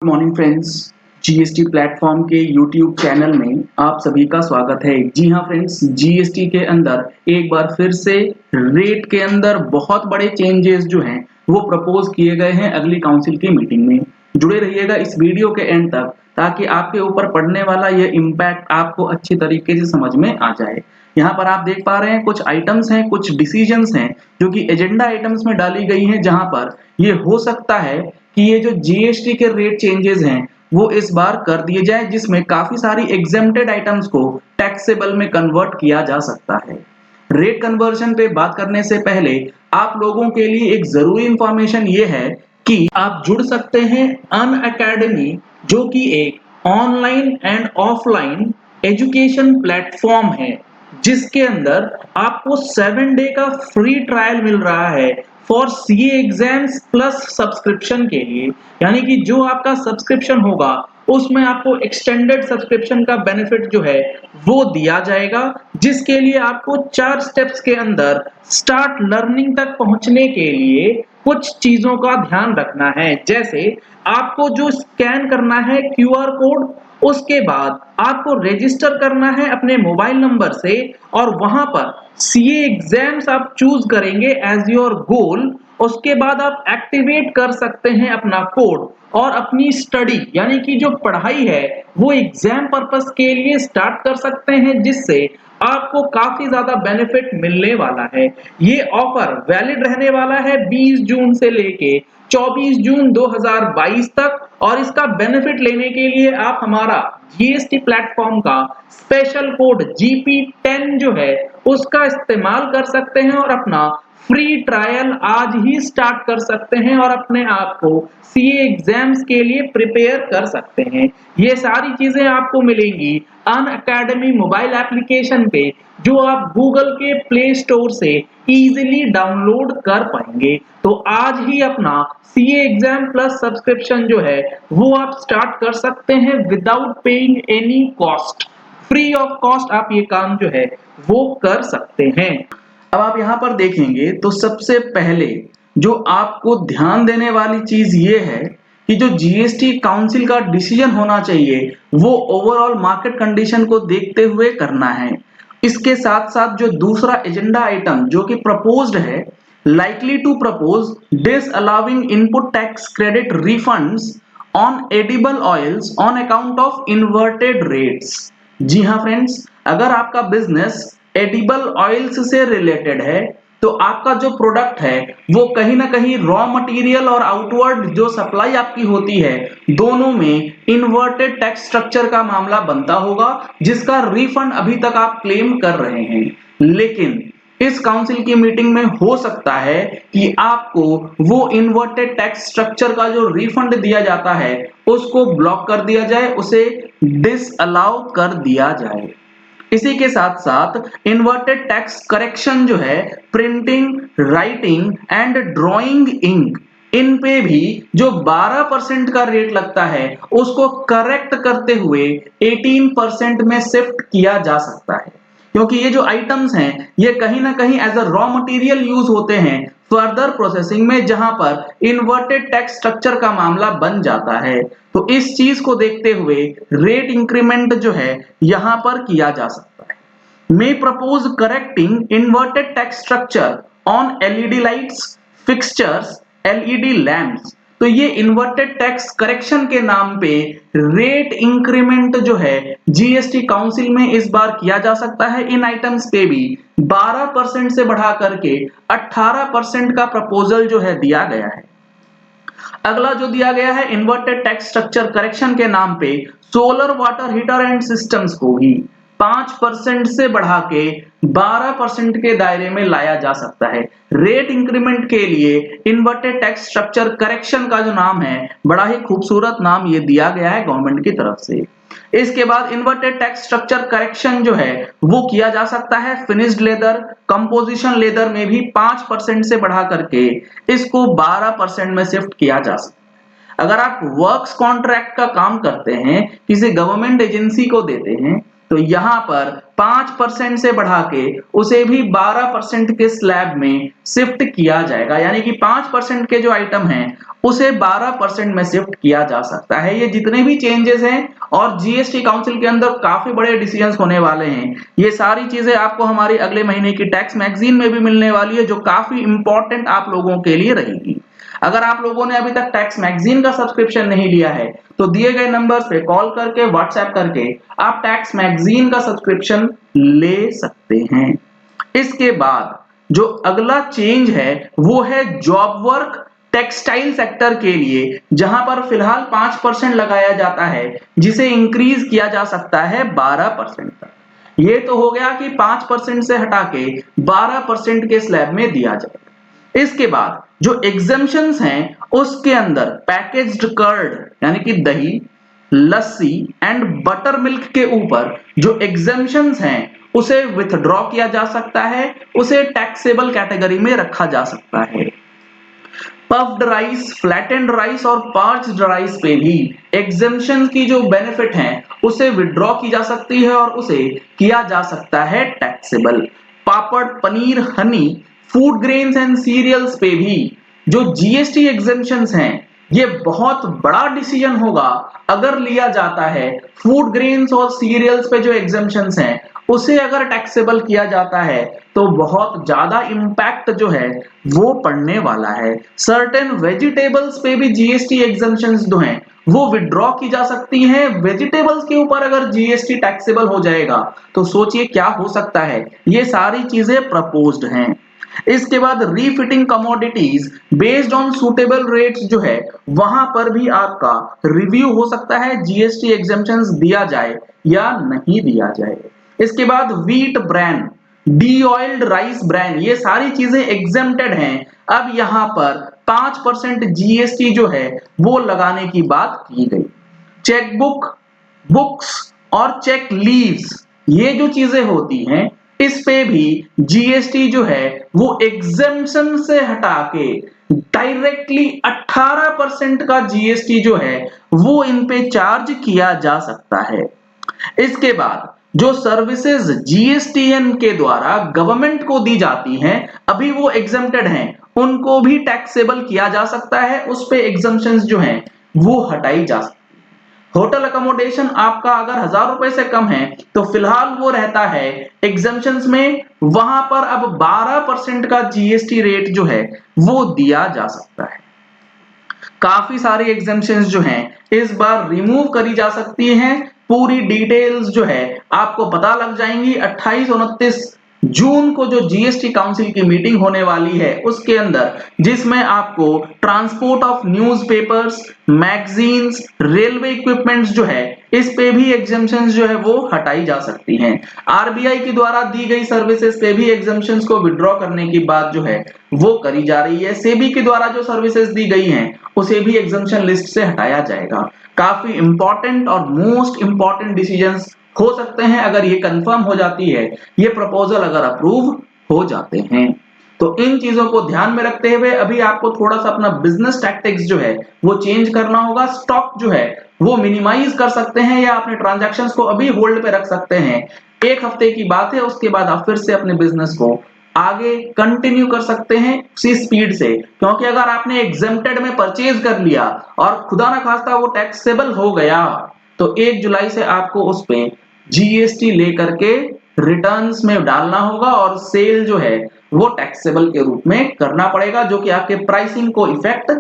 Good morning friends. GST platform के YouTube channel में आप सभी का स्वागत है। जी हाँ फ्रेंड्स, जीएसटी के अंदर एक बार फिर से रेट के अंदर बहुत बड़े चेंजेस जो हैं वो प्रपोज किए गए हैं अगली काउंसिल की मीटिंग में। जुड़े रहिएगा इस वीडियो के एंड तक ताकि आपके ऊपर पड़ने वाला ये इम्पैक्ट आपको अच्छी तरीके से समझ में आ जाए। यहाँ पर आप देख पा रहे हैं कुछ आइटम्स हैं, कुछ डिसीजंस हैं जो कि एजेंडा आइटम्स में डाली गई हैं, जहां पर ये हो सकता है कि ये जो जीएसटी के रेट चेंजेस हैं वो इस बार कर दिए जाए, जिसमें काफी सारी एग्जेम्प्टेड आइटम्स को टैक्सेबल में कन्वर्ट किया जा सकता है। रेट कन्वर्जन पे बात करने से पहले आप लोगों के लिए एक जरूरी इंफॉर्मेशन ये है कि आप जुड़ सकते हैं अन अकेडमी, जो कि एक online and offline education platform है, जिसके अंदर आपको 7 डे का फ्री ट्रायल मिल रहा है for CA exams plus subscription के लिए। यानी कि जो आपका सब्सक्रिप्शन होगा उसमें आपको एक्सटेंडेड सब्सक्रिप्शन का बेनिफिट जो है वो दिया जाएगा, जिसके लिए आपको 4 स्टेप्स के अंदर स्टार्ट लर्निंग तक पहुंचने के लिए कुछ चीजों का ध्यान रखना है। जैसे आपको जो स्कैन करना है क्यूआर कोड, उसके बाद आपको रजिस्टर करना है अपने मोबाइल नंबर से और वहां पर सीए एग्जाम्स आप चूज करेंगे एज योर गोल। उसके बाद आप एक्टिवेट कर सकते हैं अपना कोड और अपनी स्टडी यानी कि जो पढ़ाई है वो एग्जाम पर्पस के लिए स्टार्ट कर सकते हैं, जिससे आपको काफी ज्यादा बेनिफिट मिलने वाला है। ये ऑफर वैलिड रहने वाला है 20 जून से लेके 24 जून 2022 तक, और इसका बेनिफिट लेने के लिए आप हमारा जीएसटी प्लेटफॉर्म का स्पेशल कोड GP10 जो है उसका इस्तेमाल कर सकते हैं और अपना फ्री ट्रायल आज ही स्टार्ट कर सकते हैं और अपने आप को सीए एग्जाम्स के लिए प्रिपेयर कर सकते हैं। ये सारी चीजें आपको मिलेंगी अन अकेडमी मोबाइल एप्लीकेशन पे, जो आप गूगल के प्ले स्टोर से इजीली डाउनलोड कर पाएंगे। तो आज ही अपना सीए एग्जाम प्लस सब्सक्रिप्शन जो है वो आप स्टार्ट कर सकते हैं without paying any cost. Free of cost आप ये काम जो है वो कर सकते हैं। अब आप यहाँ पर देखेंगे तो सबसे पहले जो आपको ध्यान देने वाली चीज ये है कि जो जीएसटी काउंसिल का डिसीजन होना चाहिए वो ओवरऑल मार्केट कंडीशन को देखते हुए करना है। इसके साथ साथ जो दूसरा एजेंडा आइटम जो कि प्रपोज्ड है, likely to propose disallowing input tax credit refunds on edible oils on account of inverted rates। जी हाँ फ्रेंड्स, अगर आपका बिजनेस एडिबल ऑयल्स से रिलेटेड है तो आपका जो प्रोडक्ट है वो कहीं ना कहीं रॉ मटेरियल और आउटवर्ड जो सप्लाई आपकी होती है दोनों में इन्वर्टेड टैक्स स्ट्रक्चर का मामला बनता होगा, जिसका रिफंड अभी तक आप क्लेम कर रहे हैं। लेकिन इस काउंसिल की मीटिंग में हो सकता है कि आपको वो इन्वर्टेड टैक्स स्ट्रक्चर का जो रिफंड दिया जाता है उसको ब्लॉक कर दिया जाए, उसे डिसअलाउ कर दिया जाए। इसी के साथ साथ इन्वर्टेड टैक्स करेक्शन जो है printing, writing and drawing ink, इन पे भी जो 12% का रेट लगता है उसको करेक्ट करते हुए 18% में शिफ्ट किया जा सकता है, क्योंकि ये जो आइटम्स हैं ये कहीं ना कहीं as a raw material use होते हैं फर्दर प्रोसेसिंग में, जहां पर इन्वर्टेड टैक्स स्ट्रक्चर का मामला बन जाता है। तो इस चीज को देखते हुए रेट इंक्रीमेंट जो है यहां पर किया जा सकता है। may propose correcting inverted tax structure on LED lights, fixtures, LED lamps। तो ये इन्वर्टेड टैक्स करेक्शन के नाम पे रेट इंक्रीमेंट जो है जीएसटी काउंसिल में इस बार किया जा सकता है। इन आइटम्स पे भी 12% से बढ़ा करके 18% का प्रपोजल जो है दिया गया है। अगला जो दिया गया है इन्वर्टेड टैक्स स्ट्रक्चर करेक्शन के नाम पे solar water heater and systems को भी 5% से बढ़ा के 12% के दायरे में लाया जा सकता है। रेट इंक्रीमेंट के लिए इन्वर्टेड टैक्स स्ट्रक्चर करेक्शन का जो नाम है बड़ा ही खूबसूरत नाम ये दिया गया है गवर्नमेंट की तरफ से। इसके बाद इन्वर्टेड टैक्स स्ट्रक्चर करेक्शन जो है वो किया जा सकता है फिनिश्ड लेदर, कंपोजिशन लेदर में भी 5% से बढ़ा करके इसको 12% में शिफ्ट किया जा सकता है। अगर आप वर्क्स कॉन्ट्रैक्ट का काम करते हैं, किसी गवर्नमेंट एजेंसी को देते हैं, तो यहाँ पर 5% से बढ़ा के उसे भी 12% के स्लैब में शिफ्ट किया जाएगा, यानी कि 5% के जो आइटम हैं उसे 12% में शिफ्ट किया जा सकता है। ये जितने भी चेंजेस हैं और जीएसटी काउंसिल के अंदर काफी बड़े डिसीजंस होने वाले हैं, ये सारी चीजें आपको हमारी अगले महीने की टैक्स मैगजीन में भी मिलने वाली है, जो काफी इंपॉर्टेंट आप लोगों के लिए रहेगी। अगर आप लोगों ने अभी तक टैक्स मैगजीन का सब्सक्रिप्शन नहीं लिया है तो दिए गए नंबर्स पे कॉल करके व्हाट्सएप करके आप टैक्स मैगजीन का सब्सक्रिप्शन ले सकते हैं। इसके बाद जो अगला चेंज है वो है जॉब वर्क टेक्सटाइल सेक्टर के लिए, जहां पर फिलहाल 5% लगाया जाता है, जिसे इंक्रीज किया जा सकता है 12% तक। ये तो हो गया कि 5% से हटा के 12% के स्लैब में दिया जाएगा। इसके बाद जो एग्जेम्पशंस हैं उसके अंदर पैकेज्ड कर्ड यानी कि दही, लस्सी एंड बटर मिल्क के ऊपर जो एग्जेम्पशंस हैं उसे विथड्रॉ किया जा सकता है, उसे टैक्सेबल कैटेगरी में रखा जा सकता है। पफ्ड राइस, फ्लैटेंड राइस और पार्च्ड राइस पे भी एग्जेम्पशन की जो बेनिफिट है उसे विड्रॉ की जा सकती है और उसे किया जा सकता है taxable. Papad, paneer, honey, food grains and cereals पे भी जो जीएसटी एग्जेम्पशंस हैं, ये बहुत बड़ा डिसीजन होगा अगर लिया जाता है। फूड ग्रेन्स और सीरियल्स पे जो एग्जेम्पशंस हैं उसे अगर टैक्सेबल किया जाता है तो बहुत ज्यादा इंपैक्ट जो है वो पड़ने वाला है। सर्टेन वेजिटेबल्स पे भी जीएसटी एग्जेम्पशंस जो हैं वो विड्रॉ की जा सकती हैं। वेजिटेबल्स के ऊपर अगर जीएसटी टैक्सेबल हो जाएगा तो सोचिए क्या हो सकता है। ये सारी चीजें प्रपोज्ड हैं। इसके बाद refitting commodities based on suitable rates जो है वहां पर भी आपका रिव्यू हो सकता है, जीएसटी एग्जेम्पशंस दिया जाए या नहीं दिया जाए। इसके बाद wheat brand, D oiled rice brand, ये सारी चीजें एग्जेम्प्टेड हैं। अब यहां पर 5% जीएसटी जो है वो लगाने की बात की गई। चेकबुक, बुक्स और चेक लीव्स, ये जो चीजें होती हैं इस पे भी जीएसटी जो है वो एग्जेम्पशन से हटा के डायरेक्टली 18% का जीएसटी जो है वो इन पे चार्ज किया जा सकता है। इसके बाद जो सर्विसेज जीएसटीएन के द्वारा गवर्नमेंट को दी जाती हैं अभी वो एग्जेम्प्टेड हैं, उनको भी टैक्सेबल किया जा सकता है, उस पे एग्जम्पशंस जो हैं वो हटाई जा सकती है। होटल अकोमोडेशन आपका अगर 1000 रुपए से कम है तो फिलहाल वो रहता है एग्जम्पशंस में, वहां पर अब 12% का जीएसटी रेट जो है वो दिया जा सकता है। काफी सारी एग्जेम्पशंस जो हैं इस बार रिमूव करी जा सकती हैं। पूरी डिटेल्स जो है आपको पता लग जाएंगी 28-29 जून को जो जीएसटी काउंसिल की मीटिंग होने वाली है उसके अंदर, जिसमें आपको transport of newspapers, magazines, railway equipments जो है इस पे भी एग्जेम्पशंस जो है वो हटाई जा सकती हैं। आरबीआई के द्वारा दी गई सर्विसेज पे भी एग्जेम्पशंस को विड्रॉ करने की बात जो है वो करी जा रही है। सेबी के द्वारा जो सर्विसेज दी गई हैं उसे भी एग्जेम्पशन लिस्ट से हटाया जाएगा। काफी इंपॉर्टेंट और मोस्ट इंपॉर्टेंट डिसीजंस हो सकते हैं अगर ये कंफर्म हो जाती है, ये प्रपोजल अगर अप्रूव हो जाते हैं। तो इन चीजों को ध्यान में रखते हुए अभी आपको थोड़ा सा अपना बिजनेस टैक्टिक्स जो है वो चेंज करना होगा। स्टॉक जो है वो मिनिमाइज कर सकते हैं या अपने ट्रांजैक्शंस को अभी होल्ड पे रख सकते हैं। एक हफ्ते की बात है, उसके बाद आप फिर से अपने बिजनेस को आगे कंटिन्यू कर सकते हैं उसी स्पीड से, क्योंकि अगर आपने एग्जेम्प्टेड में परचेज कर लिया और खुदा ना खास्ता वो टैक्सेबल हो गया तो 1 जुलाई से आपको उस पे जीएसटी लेकर के रिटर्न्स में डालना होगा और सेल जो है वो टैक्सेबल के रूप में करना पड़ेगा, जो कि आपके प्राइसिंग को इफेक्ट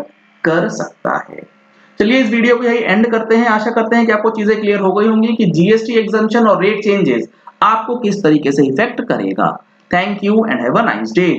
कर सकता है। चलिए इस वीडियो को यही एंड करते हैं। आशा करते हैं कि आपको चीजें क्लियर हो गई होंगी कि जीएसटी एग्जम्पशन और रेट चेंजेस आपको किस तरीके से इफेक्ट करेगा। Thank you and have a nice day.